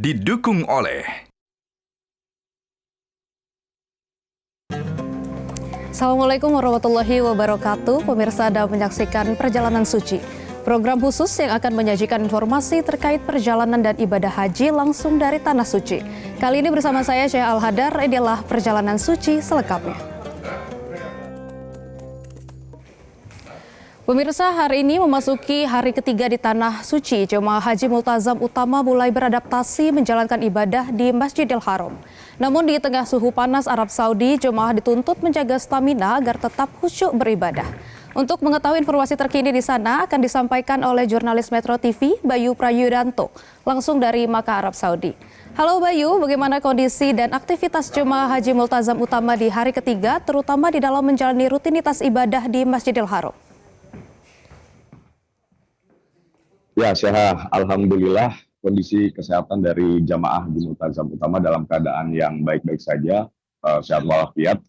didukung oleh Assalamualaikum warahmatullahi wabarakatuh. Pemirsa Anda menyaksikan Perjalanan Suci, program khusus yang akan menyajikan informasi terkait perjalanan dan ibadah haji langsung dari Tanah Suci. Kali ini bersama saya Syekh Al-Hadar, inilah Perjalanan Suci selengkapnya. Pemirsa, hari ini memasuki hari ketiga di Tanah Suci. Jemaah Haji Multazam Utama mulai beradaptasi menjalankan ibadah di Masjidil Haram. Namun di tengah suhu panas Arab Saudi, jemaah dituntut menjaga stamina agar tetap khusyuk beribadah. Untuk mengetahui informasi terkini di sana akan disampaikan oleh jurnalis Metro TV Bayu Prayudanto langsung dari Makkah, Arab Saudi. Halo Bayu, bagaimana kondisi dan aktivitas jemaah Haji Multazam Utama di hari ketiga, terutama di dalam menjalani rutinitas ibadah di Masjidil Haram? Ya, sehat. Alhamdulillah kondisi kesehatan dari jamaah di Multazam Utama dalam keadaan yang baik-baik saja, sehat walafiat.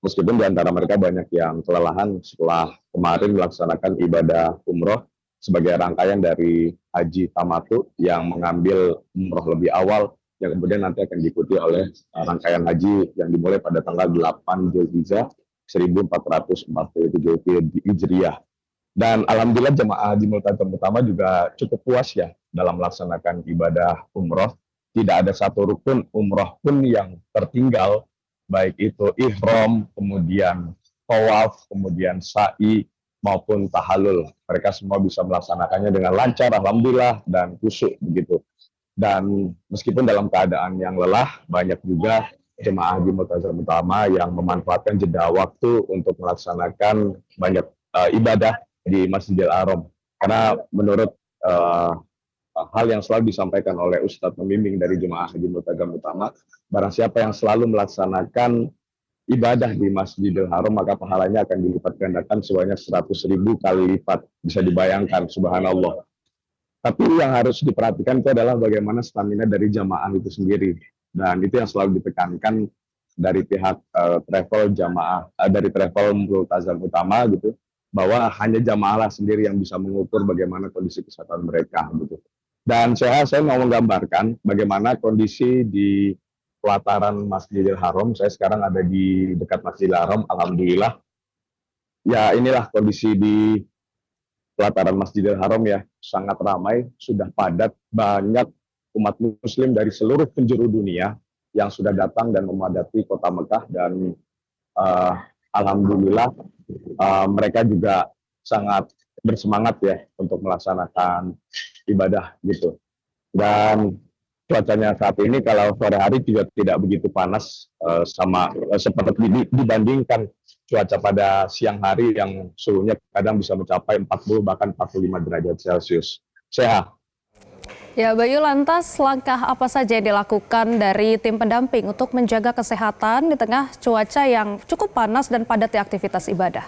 Meskipun di antara mereka banyak yang kelelahan setelah kemarin melaksanakan ibadah umroh sebagai rangkaian dari Haji Tamatu yang mengambil umroh lebih awal, yang kemudian nanti akan diikuti oleh rangkaian haji yang dimulai pada tanggal 8 Zulhijjah 1447 Hijriah. Dan alhamdulillah jemaah di Multazam Utama juga cukup puas ya dalam melaksanakan ibadah umroh. Tidak ada satu rukun umroh pun yang tertinggal, baik itu ihram, kemudian tawaf, kemudian sa'i maupun tahallul. Mereka semua bisa melaksanakannya dengan lancar, alhamdulillah, dan khusyuk begitu. Dan meskipun dalam keadaan yang lelah, banyak juga jemaah di Multazam Utama yang memanfaatkan jeda waktu untuk melaksanakan banyak ibadah di Masjidil Haram, karena menurut hal yang selalu disampaikan oleh Ustadz pembimbing dari Jemaah Haji Multazam Utama, barang siapa yang selalu melaksanakan ibadah di Masjidil Haram maka pahalanya akan dilipat gandakan sebanyak 100.000 kali lipat. Bisa dibayangkan, subhanallah. Tapi yang harus diperhatikan itu adalah bagaimana stamina dari jamaah itu sendiri, dan itu yang selalu ditekankan dari pihak travel jamaah, dari travel Multazam Utama gitu, bahwa hanya jamaah sendiri yang bisa mengukur bagaimana kondisi kesehatan mereka gitu. Dan saya mau menggambarkan bagaimana kondisi di pelataran Masjidil Haram. Saya sekarang ada di dekat Masjidil Haram, alhamdulillah. Ya, inilah kondisi di pelataran Masjidil Haram ya, sangat ramai, sudah padat, banyak umat muslim dari seluruh penjuru dunia yang sudah datang dan memadati kota Mekah, dan alhamdulillah mereka juga sangat bersemangat ya untuk melaksanakan ibadah gitu. Dan cuacanya saat ini kalau sore hari juga tidak begitu panas seperti dibandingkan cuaca pada siang hari yang suhunya kadang bisa mencapai 40 bahkan 45 derajat Celcius. Sehat. Ya, Bayu, lantas langkah apa saja yang dilakukan dari tim pendamping untuk menjaga kesehatan di tengah cuaca yang cukup panas dan padat di aktivitas ibadah?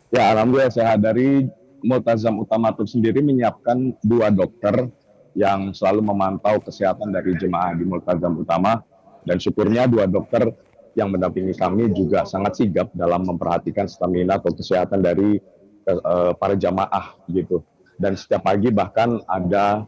Ya, alhamdulillah sehat. Dari Multazam Utama itu sendiri menyiapkan 2 dokter yang selalu memantau kesehatan dari jemaah di Multazam Utama, dan syukurnya 2 dokter yang mendampingi kami juga sangat sigap dalam memperhatikan stamina atau kesehatan dari para jamaah gitu. Dan setiap pagi bahkan ada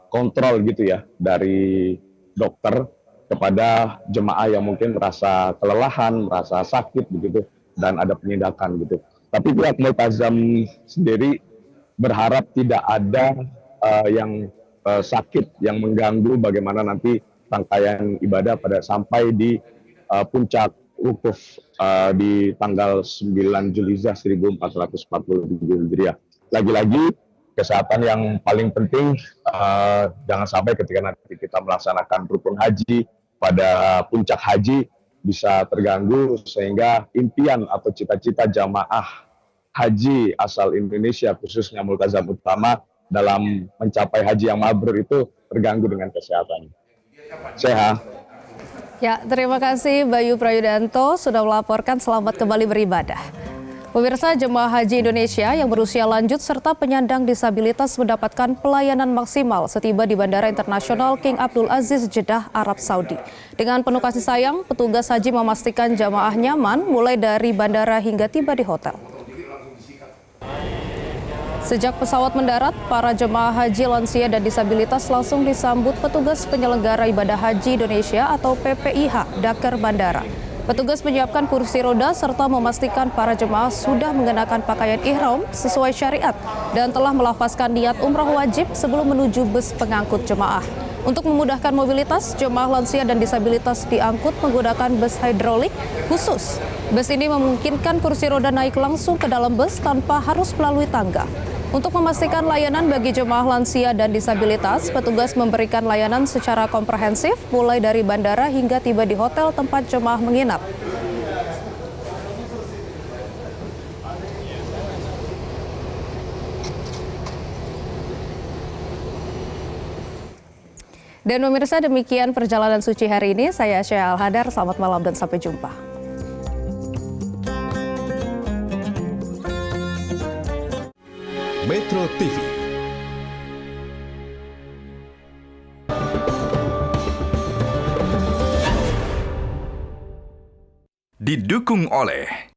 kontrol gitu ya dari dokter kepada jemaah yang mungkin merasa kelelahan, merasa sakit begitu, dan ada penindakan gitu. Tapi pihak Multazam sendiri berharap tidak ada yang sakit yang mengganggu bagaimana nanti rangkaian ibadah pada sampai di puncak wukuf di tanggal 9 Zulhijjah 1447 Hijriah. Lagi-lagi kesehatan yang paling penting, jangan sampai ketika nanti kita melaksanakan rukun haji pada puncak haji bisa terganggu, sehingga impian atau cita-cita jamaah haji asal Indonesia khususnya Multazam Utama dalam mencapai haji yang mabrur itu terganggu dengan kesehatan. Sehat. Ya, terima kasih Bayu Prayudanto sudah melaporkan. Selamat kembali beribadah. Pemirsa, jemaah haji Indonesia yang berusia lanjut serta penyandang disabilitas mendapatkan pelayanan maksimal setiba di Bandara Internasional King Abdul Aziz, Jeddah, Arab Saudi. Dengan penuh kasih sayang, petugas haji memastikan jemaah nyaman mulai dari bandara hingga tiba di hotel. Sejak pesawat mendarat, para jemaah haji lansia dan disabilitas langsung disambut petugas penyelenggara ibadah haji Indonesia atau PPIH Dakar Bandara. Petugas menyiapkan kursi roda serta memastikan para jemaah sudah mengenakan pakaian ihram sesuai syariat dan telah melafazkan niat umrah wajib sebelum menuju bus pengangkut jemaah. Untuk memudahkan mobilitas, jemaah lansia dan disabilitas diangkut menggunakan bus hidrolik khusus. Bus ini memungkinkan kursi roda naik langsung ke dalam bus tanpa harus melalui tangga. Untuk memastikan layanan bagi jemaah lansia dan disabilitas, petugas memberikan layanan secara komprehensif mulai dari bandara hingga tiba di hotel tempat jemaah menginap. Dan pemirsa, demikian perjalanan suci hari ini. Saya Syah Al-Hadar, selamat malam dan sampai jumpa. Metro TV. Didukung oleh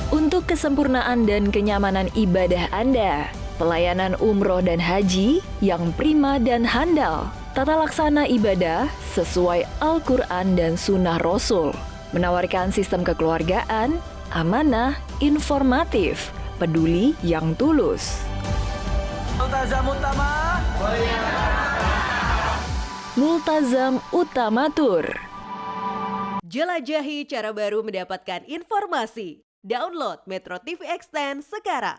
Untuk kesempurnaan dan kenyamanan ibadah Anda, pelayanan umroh dan haji yang prima dan handal, tata laksana ibadah sesuai Al-Quran dan Sunnah Rasul, menawarkan sistem kekeluargaan, amanah, informatif, peduli yang tulus. Multazam Utamatur. Jelajahi cara baru mendapatkan informasi. Download Metro TV Extend sekarang.